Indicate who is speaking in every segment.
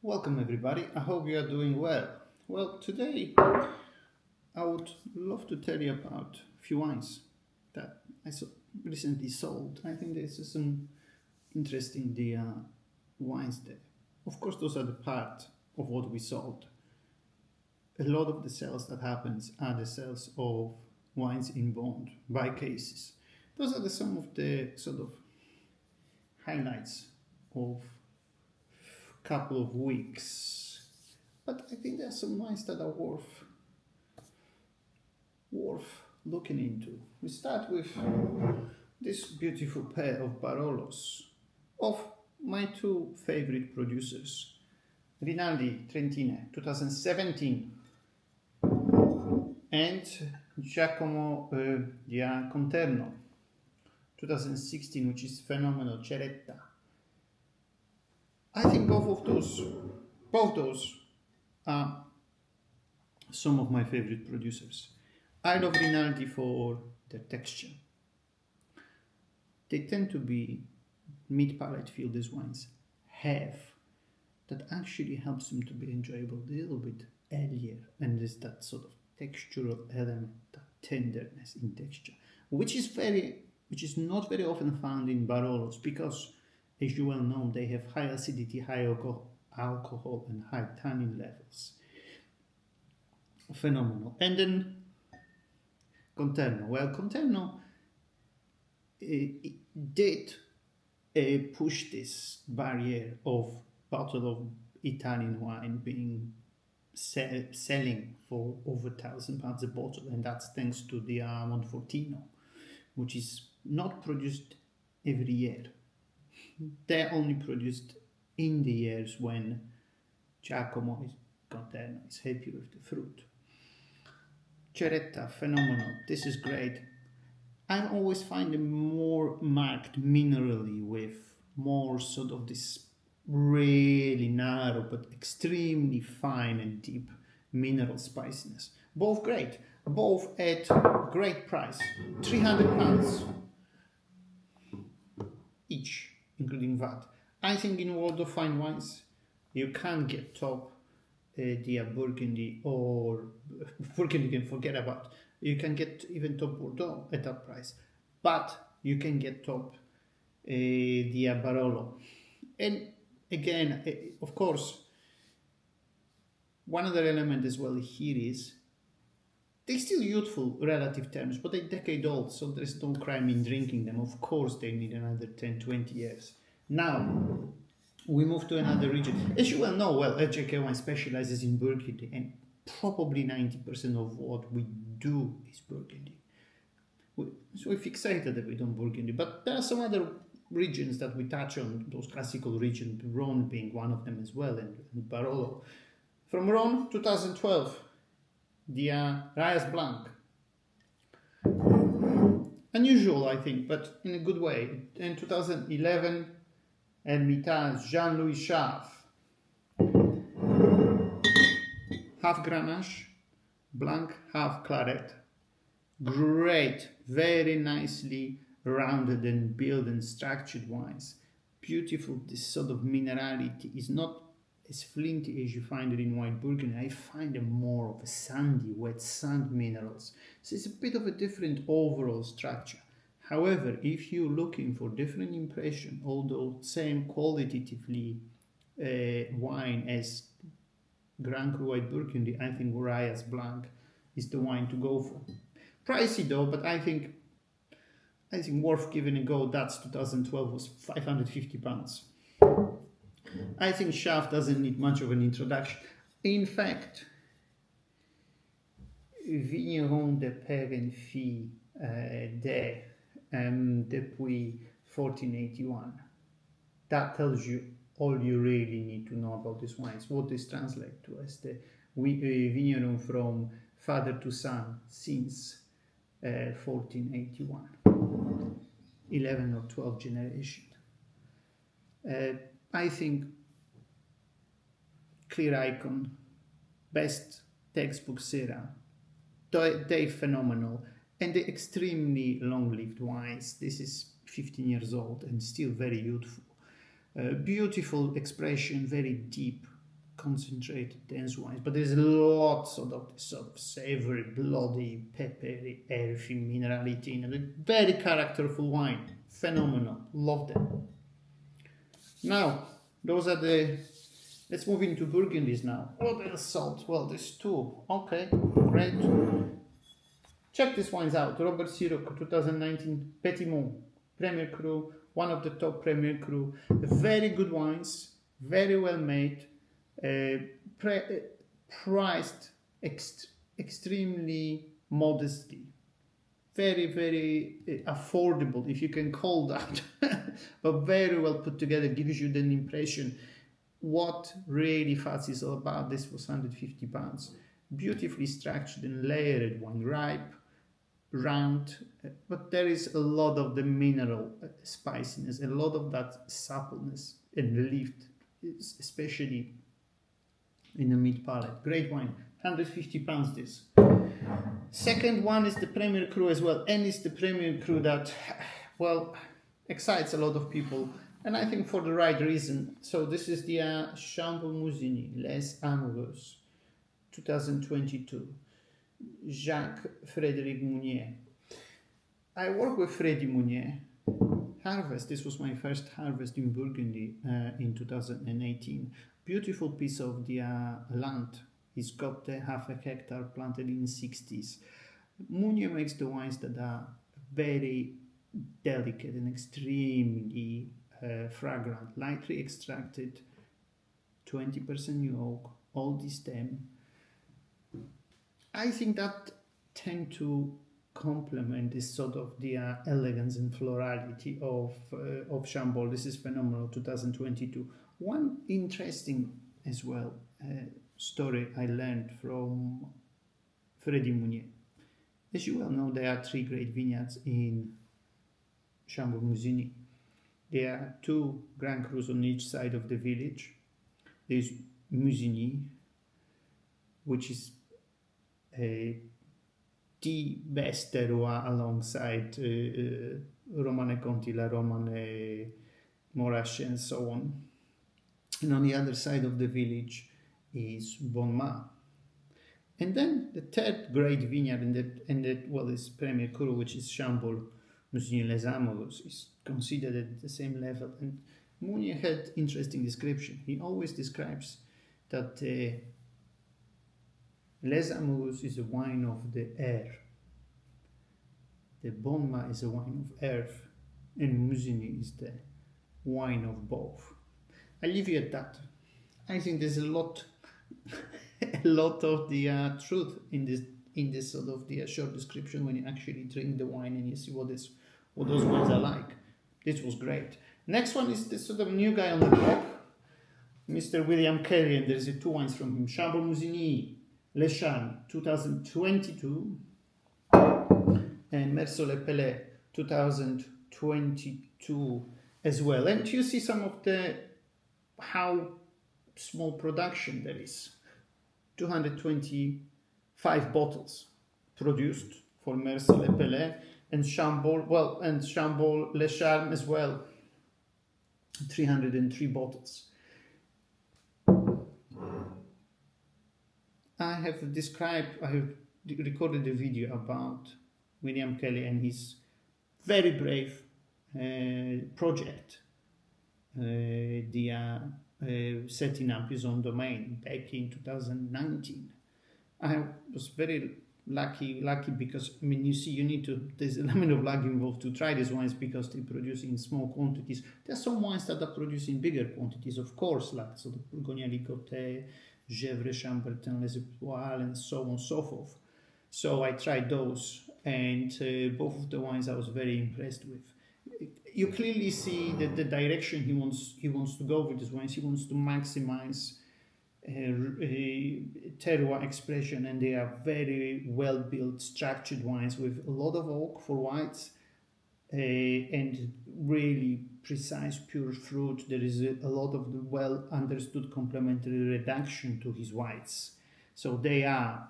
Speaker 1: Welcome everybody, I hope you are doing well. Well, today I would love to tell you about a few wines that recently sold. I think there's some interesting wines there. Of course, those are the part of what we sold. A lot of the sales that happens are the sales of wines in bond by cases. Those are some of the sort of highlights of couple of weeks, but I think there are some wines that are worth looking into. We start with this beautiful pair of Barolos of my two favorite producers, Rinaldi Trentine 2017 and Giacomo Dia Conterno 2016, which is phenomenal, Ceretta. I think both those are some of my favorite producers. I love Rinaldi for their texture. They tend to be mid-palate feel, these wines have, that actually helps them to be enjoyable a little bit earlier, and there's that sort of textural element, that tenderness in texture, which is not very often found in Barolos because, as you well know, they have high acidity, high alcohol, and high tannin levels. Phenomenal. And then Conterno. Well, Conterno did push this barrier of bottle of Italian wine being selling for over £1,000 a bottle, and that's thanks to the Monfortino, which is not produced every year. They're only produced in the years when Giacomo Conterno is happy with the fruit. Ceretta, phenomenal. This is great. I always find them more marked minerally, with more sort of this really narrow but extremely fine and deep mineral spiciness. Both great. Both at great price. £300 each, including VAT. I think in world of fine wines, you can't get top the Burgundy, or Burgundy you can forget about. You can get even top Bordeaux at that price, but you can get top the Barolo. And again, of course, one other element as well here is they're still youthful relative terms, but they're decade old, so there's no crime in drinking them. Of course, they need another 10, 20 years. Now, we move to another region. As you well know, LJK Wine specializes in Burgundy, and probably 90% of what we do is Burgundy. So we're fixated that we don't Burgundy, but there are some other regions that we touch on, those classical regions, Rhône being one of them as well, and Barolo. From Rhône, 2012. The Rayas Blanc. Unusual, I think, but in a good way. In 2011, Hermitage Jean-Louis Chave. Half Grenache, Blanc, half Claret. Great, very nicely rounded and built and structured wines. Beautiful, this sort of minerality is not as flinty as you find it in white Burgundy. I find them more of a sandy, wet sand minerals. So it's a bit of a different overall structure. However, if you're looking for different impression, although same qualitatively wine as Grand Cru White Burgundy, I think Rayas Blanc is the wine to go for. Pricey though, but I think worth giving a go. That's 2012 was £550. I think Chave doesn't need much of an introduction. In fact, Vigneron de Père et Fille depuis 1481. That tells you all you really need to know about these wines. What this translates to as the Vigneron from father to son since 1481. 11 or 12 generation. I think clear icon, best textbook Syrah. They're phenomenal, and they're extremely long-lived wines. This is 15 years old and still very youthful. Beautiful expression, very deep, concentrated, dense wines, but there's lots of this sort of savory, bloody, peppery, earthy minerality in a very characterful wine. Phenomenal. Love them. Now, those are the... Let's move into Burgundies now. Oh, there's salt. Well, there's two. Okay, great. Check these wines out. Robert Siroc, 2019, Petit Mont, Premier Cru, one of the top Premier Cru. Very good wines, very well made, priced extremely modestly. Very, very affordable, if you can call that, but very well put together, gives you the impression what really Fats is all about. This was £150. Beautifully structured and layered wine, ripe, round, but there is a lot of the mineral spiciness, a lot of that suppleness and lift, especially in the mid palate. Great wine, £150 this. Second one is the Premier Cru as well, and it's the Premier Cru that, well, excites a lot of people, and I think for the right reason. So this is the Chambolle-Musigny Les Amoureux, 2022. Jacques-Frédéric Mugnier. I work with Freddy Mugnier. Harvest, this was my first harvest in Burgundy in 2018. Beautiful piece of the land. He's got half a hectare planted in the 60s. Mugnier makes the wines that are very delicate and extremely fragrant, lightly extracted, 20% new oak, old stem. I think that tend to complement this sort of the elegance and florality of Chambolle. This is phenomenal, 2022. One interesting as well story I learned from Freddy Mugnier. As you well know, there are 3 great vineyards in Chambolle-Musigny. There are 2 Grand Crus on each side of the village. There's Musigny, which is the best terroir alongside Romane Conti, La Romane, Morasche and so on. And on the other side of the village is Blanc. And then the third great vineyard is Premier Cru, which is Chambolle-Musigny Les Amoureux, is considered at the same level. And Mugnier had interesting description. He always describes that Les Amoureux is a wine of the air. The Blanc is a wine of earth, and Musigny is the wine of both. I leave you at that. I think there's a lot of the truth in this sort of the short description when you actually drink the wine and you see what those wines are like. This was great. Next one is this sort of new guy on the block, Mr. William Kelly, and there's 2 wines from him: Chambolle-Musigny Les Charmes, 2022, and Meursault-les-Pelets, 2022 as well. And you see some of how small production there is. 225 bottles produced for Meursault-les-Pelets, and Chambolle Les Charmes as well. 303 bottles. I have recorded a video about William Kelly and his very brave project, setting up his own domain back in 2019. I was very lucky because, I mean, there's an element of luck involved to try these wines because they produce in small quantities. There are some wines that are produced in bigger quantities, of course, like so the Bourgogne Licoté, Gevrey, Chambertin, Les Étoiles, and so on and so forth. So I tried those, and both of the wines I was very impressed with. You clearly see that the direction he wants to go with these wines. He wants to maximize terroir expression, and they are very well built, structured wines with a lot of oak for whites and really precise, pure fruit. There is a lot of the well understood complementary reduction to his whites, so they are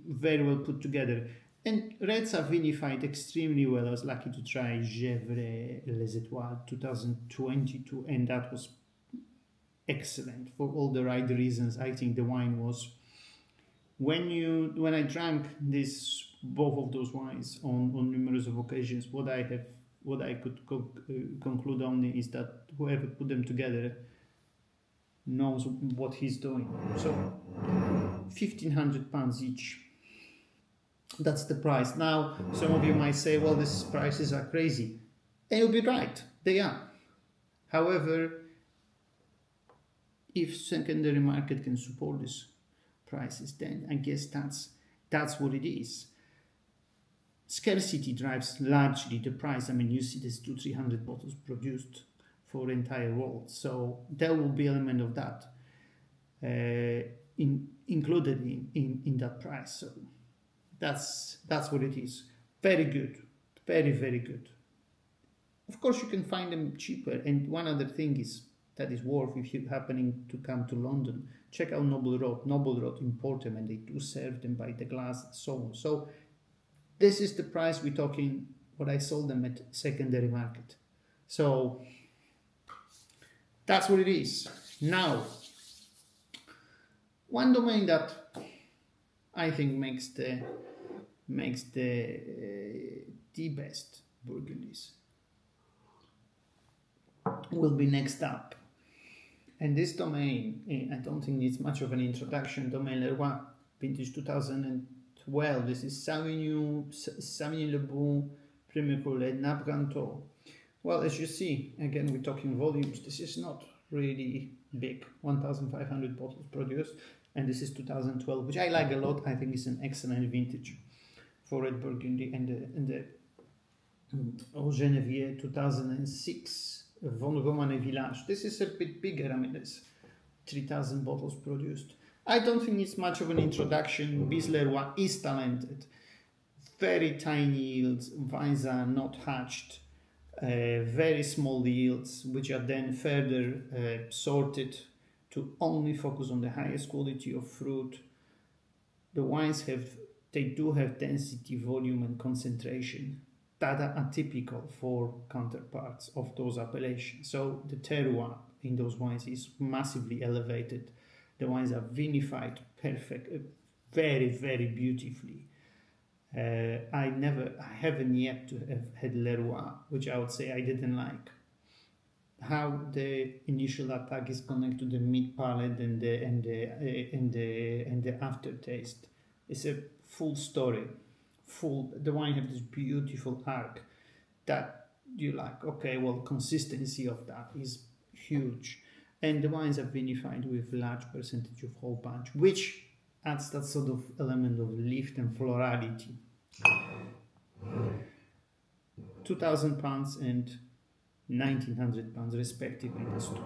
Speaker 1: very well put together. And reds are vinified extremely well. I was lucky to try Gevrey Les Étoiles 2022, and that was excellent for all the right reasons. I think the wine was, when I drank both of those wines on numerous of occasions, what I could conclude only is that whoever put them together knows what he's doing. So £1,500 each. That's the price. Now, some of you might say, well, these prices are crazy. And you'll be right, they are. However, if secondary market can support these prices, then I guess that's what it is. Scarcity drives largely the price. I mean, you see there's 200-300 bottles produced for the entire world. So there will be an element of that included in that price. So that's what it is. Very good. Very, very good. Of course, you can find them cheaper. And one other thing that is worth, if you're happening to come to London, check out Noble Road. Noble Road import them, and they do serve them by the glass and so on. So this is the price we're talking, what I sold them at secondary market. So that's what it is. Now, one domain that I think makes the best Burgundies will be next up. And this domain, I don't think needs much of an introduction. Domaine Leroy, vintage 2012. This is Sauvignon Le Bon, Premier Cru, Nappe Ganteau. Well, as you see, again, we're talking volumes. This is not really big. 1,500 bottles produced. And this is 2012, which I like a lot. I think it's an excellent vintage for Red Burgundy. And the Geneviève 2006. Von Romane Village. This is a bit bigger. I mean, it's 3,000 bottles produced. I don't think it's much of an introduction. Bis Leroy is talented. Very tiny yields. Vines are not hatched. Very small yields, which are then further sorted to only focus on the highest quality of fruit. The wines do have density, volume, and concentration that are atypical for counterparts of those appellations. So the terroir in those wines is massively elevated. The wines are vinified very, very beautifully. I haven't yet to have had Leroy, which I would say I didn't like. How the initial attack is connected to the mid palate and the aftertaste. It's a full story. The wine have this beautiful arc that you like. Okay, well, consistency of that is huge, and the wines are vinified with large percentage of whole bunch, which adds that sort of element of lift and florality. £2,000 and £1,900 respectively. These two,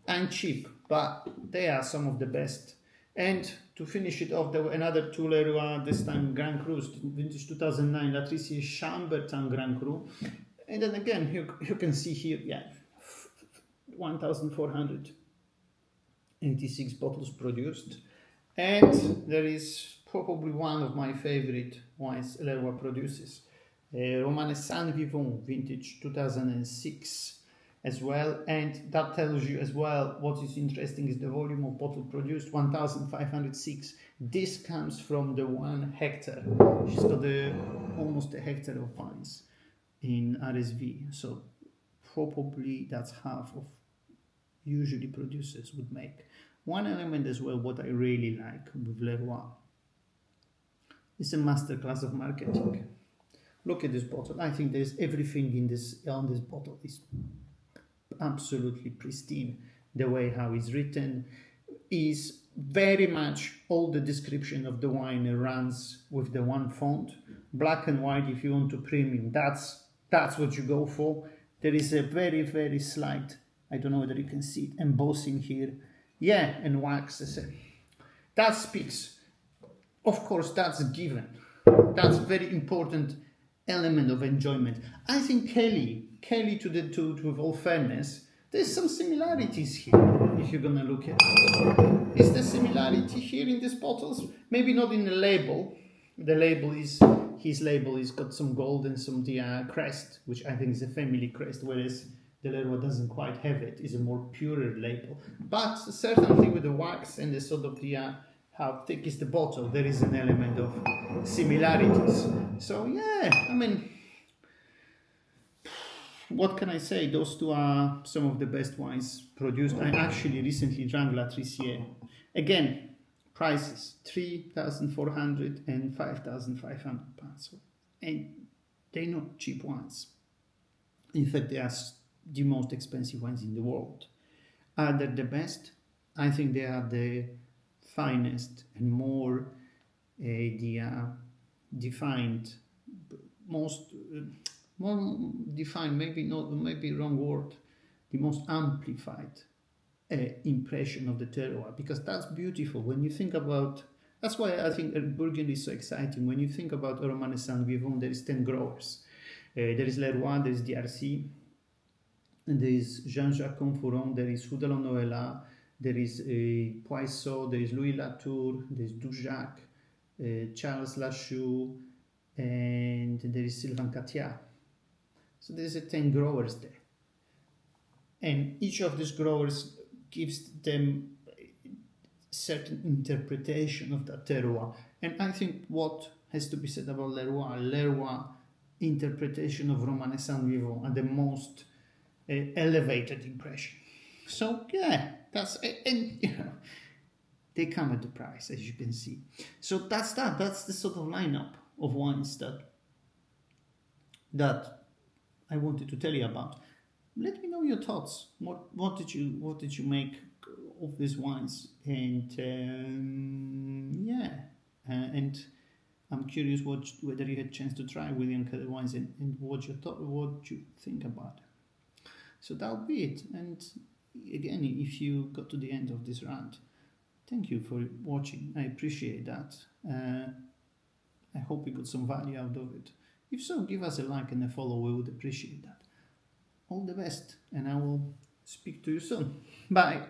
Speaker 1: and cheap, but they are some of the best. And to finish it off, there were another two Leroy, this time Grand Cru, vintage 2009, Latrissier Chambertin Grand Cru. And then again, you can see here, 1,486 bottles produced. And there is probably one of my favorite wines Leroy produces. Romane Saint Vivant, vintage 2006. As well, and that tells you as well what is interesting is the volume of bottle produced, 1,506. This comes from the 1 hectare. She's got almost a hectare of vines in RSV, so probably that's half of usually producers would make. One element as well, what I really like with Leroy, is a masterclass of marketing. Look at this bottle. I think there's everything on this bottle is absolutely pristine. The way how it's written is very much all the description of the wine runs with the one font, black and white. If you want to premium, that's what you go for. There is a very, very slight, I don't know whether you can see it, embossing here, and wax. That speaks, of course, that's a given. That's a very important element of enjoyment. I think Kelly to the tooth, with all fairness, there's some similarities here, if you're gonna look at it. Is there similarity here in these bottles? Maybe not in the label. His label is got some gold and some crest, which I think is a family crest, whereas the Leroy doesn't quite have it. It's a more purer label. But certainly with the wax and the sort of the how thick is the bottle, there is an element of similarities. So yeah, I mean, what can I say? Those two are some of the best wines produced. I actually recently drank La Trissier. Again, prices 3,400 and 5,500 pounds. And they're not cheap wines. In fact, they are the most expensive wines in the world. Are they the best? I think they are the finest and more defined, most more defined, maybe wrong word, the most amplified impression of the terroir, because that's beautiful when you think about. That's why I think Burgundy is so exciting. When you think about Romane Saint-Vivon, there is 10 growers. There is Leroy, there is DRC, and there is Jean-Jacques Conforon, there is Houdelon Noëlla, there is Poisson, there is Louis Latour, there is Doujac, Charles Lachoux, and there is Sylvain Catia. So there's 10 growers there. And each of these growers gives them certain interpretation of that terroir. And I think what has to be said about Leroy interpretation of Romane Saint-Vivon are the most elevated impression. So yeah, that's, and you know, they come at the price, as you can see. So that's the sort of lineup of wines that I wanted to tell you about. Let me know your thoughts. What did you make of these wines? And and I'm curious whether you had a chance to try William Keller wines and what you think about them. So that'll be it. And again, if you got to the end of this rant, thank you for watching. I appreciate that. I hope you got some value out of it. If so, give us a like and a follow. We would appreciate that. All the best, and I will speak to you soon. Bye.